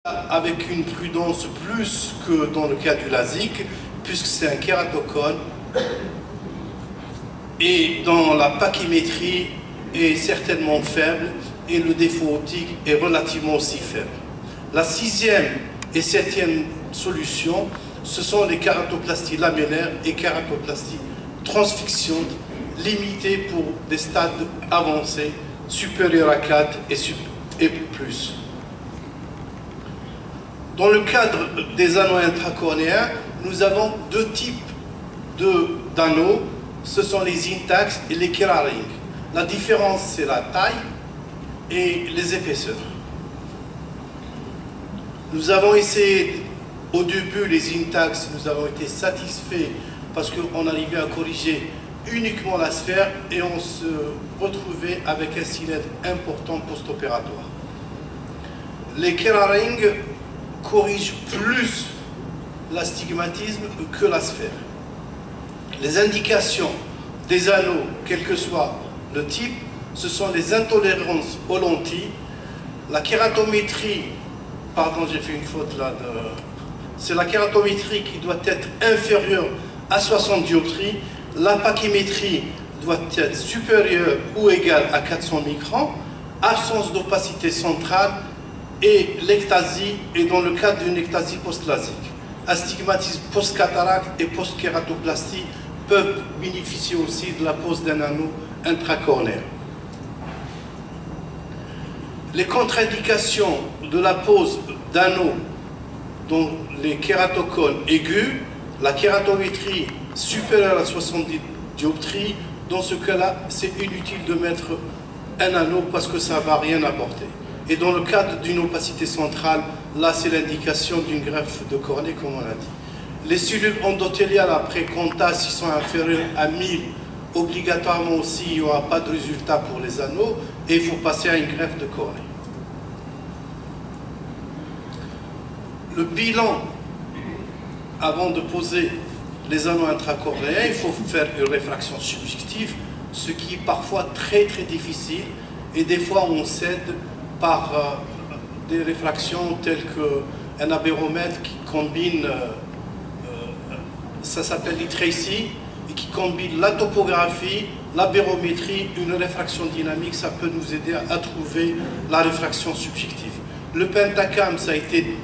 avec une prudence plus que dans le cas du LASIK, puisque c'est un kératocone, et dans la pachymétrie est certainement faible, et le défaut optique est relativement aussi faible. La sixième et septième solution, ce sont les kératoplasties lamellaires et kératoplasties transfixiantes, limitées pour des stades avancés, supérieurs à 4 et plus. Dans le cadre des anneaux intracornéens, nous avons deux types d'anneaux, ce sont les Intacs et les Keraring. La différence, c'est la taille et les épaisseurs. Nous avons essayé, au début, les Intacs, nous avons été satisfaits parce qu'on arrivait à corriger uniquement la sphère et on se retrouvait avec un cylindre important post-opératoire. Les Keraring corrigent plus l'astigmatisme que la sphère. Les indications des anneaux, quel que soit le type, ce sont les intolérances aux lentilles, la kératométrie, pardon j'ai fait une faute là, c'est la kératométrie qui doit être inférieure à 60 dioptries, la pachymétrie doit être supérieure ou égale à 400 microns, absence d'opacité centrale et l'ectasie est dans le cadre d'une ectasie post-lasique. Astigmatisme post-cataracte et post-kératoplastie peuvent bénéficier aussi de la pose d'un anneau intracornéen. Les contre-indications de la pose d'anneaux dans les kératocones aigus, la kératométrie supérieure à 70 dioptries, dans ce cas-là, c'est inutile de mettre un anneau parce que ça ne va rien apporter. Et dans le cadre d'une opacité centrale, là c'est l'indication d'une greffe de cornée, comme on a dit. Les cellules endothéliales après CONTA, s'ils sont inférieurs à 1000, obligatoirement aussi, il n'y aura pas de résultat pour les anneaux et il faut passer à une greffe de cornée. Le bilan, avant de poser les anneaux intracornéens, il faut faire une réfraction subjective, ce qui est parfois très difficile et des fois on cède par des réfractions telles qu'un abéromètre qui combine, ça s'appelle l'e-tracy, et qui combine la topographie, la bérométrie, une réfraction dynamique, ça peut nous aider à trouver la réfraction subjective. Le pentacam, ça a été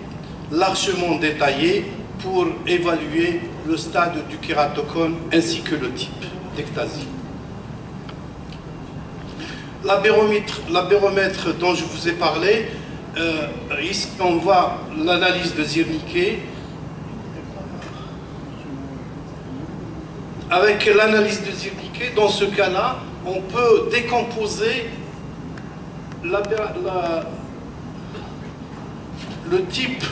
largement détaillé pour évaluer le stade du kératocone ainsi que le type d'ectasie. L'abéromètre dont je vous ai parlé, ici on voit l'analyse de Ziernicke. Avec l'analyse de Ziernicke, dans ce cas-là, on peut décomposer le type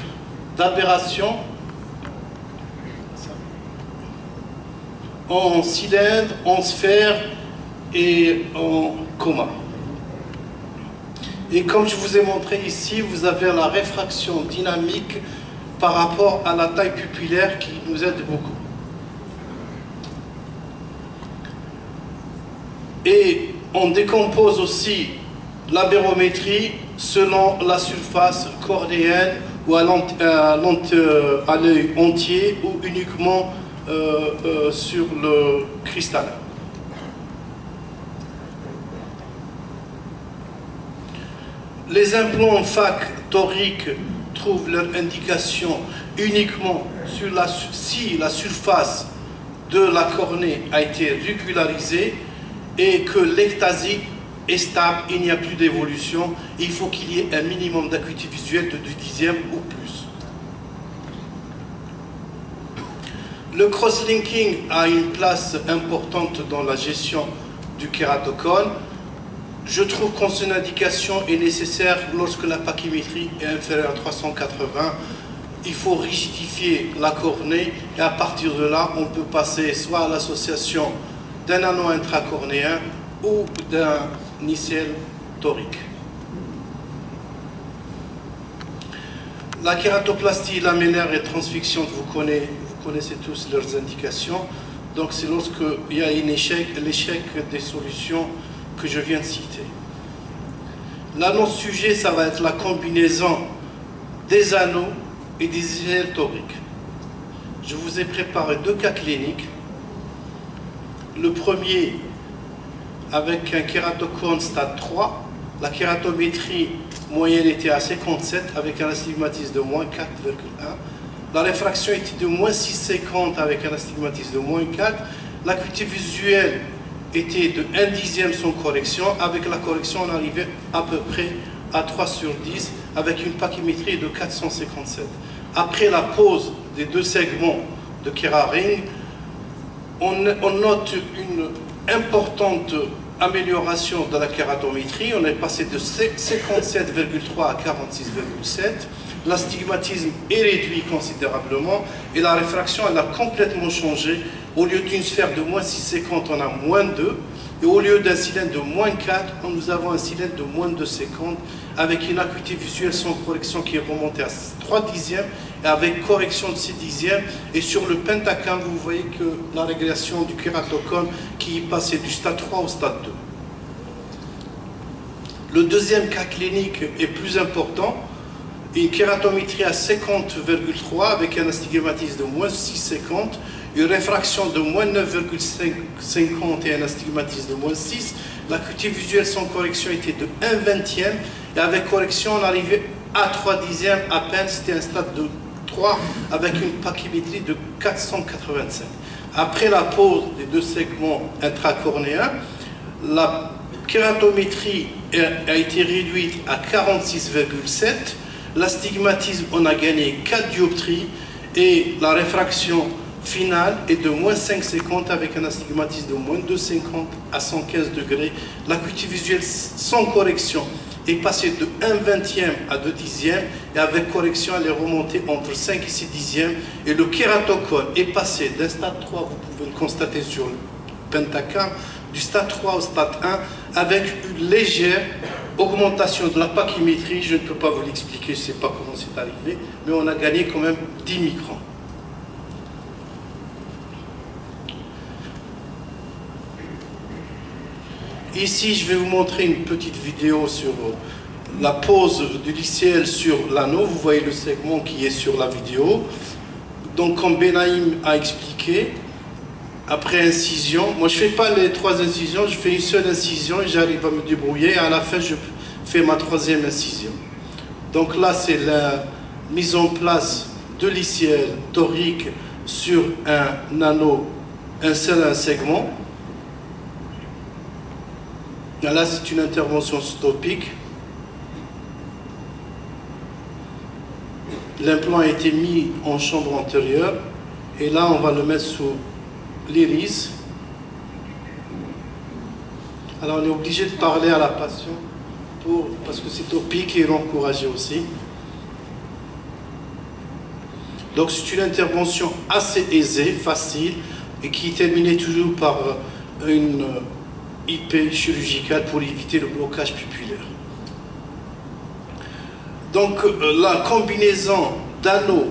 d'aberration en cylindre, en sphère et en coma. Et comme je vous ai montré ici, vous avez la réfraction dynamique par rapport à la taille pupillaire qui nous aide beaucoup. Et on décompose aussi la bérométrie selon la surface cornéenne ou à l'œil entier ou uniquement sur le cristallin. Les implants FAC toriques trouvent leur indication uniquement sur si la surface de la cornée a été régularisée et que l'ectasie est stable, il n'y a plus d'évolution, il faut qu'il y ait un minimum d'acuité visuelle de 2/10 ou plus. Le cross-linking a une place importante dans la gestion du kératocone. Je trouve que son indication est nécessaire lorsque la pachymétrie est inférieure à 380. Il faut rigidifier la cornée et à partir de là, on peut passer soit à l'association d'un anneau intracornéen ou d'un nicelle torique. La kératoplastie lamellaire et transfixiante, vous connaissez tous leurs indications. Donc c'est lorsqu'il y a l'échec des solutions que je viens de citer. Là, notre sujet, ça va être la combinaison des anneaux et des ischèles toriques. Je vous ai préparé 2 cas cliniques. Le premier avec un kératocone stade 3, la kératométrie moyenne était à 57 avec un astigmatisme de moins 4,1. La réfraction était de moins 6,50 avec un astigmatisme de moins 4. L'acuité visuelle était de 1/10 sans correction. Avec la correction, on arrivait à peu près à 3 sur 10 avec une pachymétrie de 457. Après la pose des 2 segments de Kera-Ring, on note une importante amélioration de la kératométrie. On est passé de 57,3 à 46,7. L'astigmatisme est réduit considérablement et la réfraction elle a complètement changé. Au lieu d'une sphère de moins 6,50, on a moins 2. Et au lieu d'un cylindre de moins 4, nous avons un cylindre de moins 2,50 avec une acuité visuelle sans correction qui est remontée à 3/10 et avec correction de 6/10. Et sur le pentacam, vous voyez que la régression du kératocone qui est passé du stade 3 au stade 2. Le deuxième cas clinique est plus important. Une kératométrie à 50,3 avec un astigmatisme de moins 6,50, une réfraction de moins 9,50 et un astigmatisme de moins 6. L'acuité visuelle sans correction était de 1/20 et avec correction on arrivait à 3/10 à peine, c'était un stade de 3 avec une pachymétrie de 485. Après la pose des 2 segments intracornéens, la kératométrie a été réduite à 46,7. L'astigmatisme, on a gagné 4 dioptries et la réfraction finale est de moins 5,50 avec un astigmatisme de moins 2,50 à 115 degrés. L'acuité visuelle sans correction est passée de 1/20 à 2/10 et avec correction elle est remontée entre 5 et 6/10 et le kératocone est passé d'un stade 3, vous pouvez le constater sur le pentacam, du stade 3 au stade 1 avec une légère augmentation de la pachymétrie. Je ne peux pas vous l'expliquer, je ne sais pas comment c'est arrivé, mais on a gagné quand même 10 microns. Ici, je vais vous montrer une petite vidéo sur la pose du liciel sur l'anneau. Vous voyez le segment qui est sur la vidéo. Donc, comme Benaïm a expliqué, après incision, moi je ne fais pas les 3 incisions, je fais une seule incision et j'arrive à me débrouiller. À la fin, je fais ma 3e incision. Donc là, c'est la mise en place de liciel torique sur un anneau, un segment. Là, c'est une intervention stopique. L'implant a été mis en chambre antérieure et là, on va le mettre sous l'iris. Alors on est obligé de parler à la patient parce que c'est topique et l'encourager aussi. Donc c'est une intervention assez aisée, facile et qui est terminée toujours par une IP chirurgicale pour éviter le blocage pupillaire. Donc la combinaison d'anneaux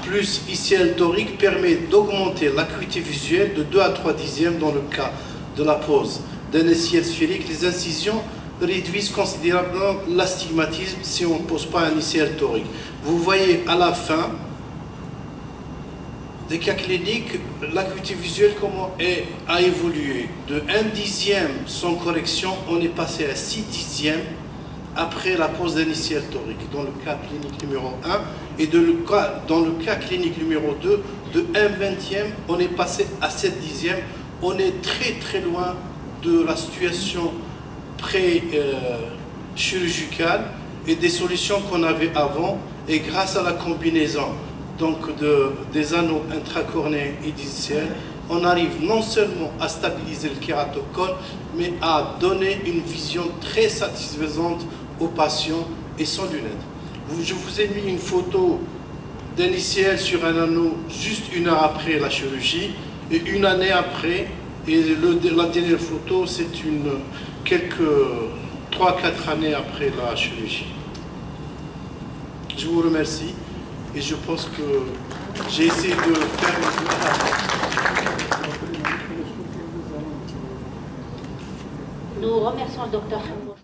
plus liciel torique permet d'augmenter l'acuité visuelle de 2 à 3/10 dans le cas de la pose d'un liciel sphérique. Les incisions réduisent considérablement l'astigmatisme si on ne pose pas un liciel torique. Vous voyez à la fin des cas cliniques, l'acuité visuelle comment a évolué. De 1/10 sans correction, on est passé à 6/10 après la pose d'un liciel torique, dans le cas clinique numéro 1, et dans le cas clinique numéro 2, de 1/20, on est passé à 7/10. On est très loin de la situation pré-chirurgicale et des solutions qu'on avait avant, et grâce à la combinaison donc des anneaux intracornéens et liciels, on arrive non seulement à stabiliser le kératocone, mais à donner une vision très satisfaisante aux patients et sans lunettes. Je vous ai mis une photo d'un liciel sur un anneau juste 1 heure après la chirurgie et 1 année après. Et la dernière photo, c'est quelques 3-4 années après la chirurgie. Je vous remercie et je pense que j'ai essayé de faire le travail. Nous remercions le docteur Hambourg.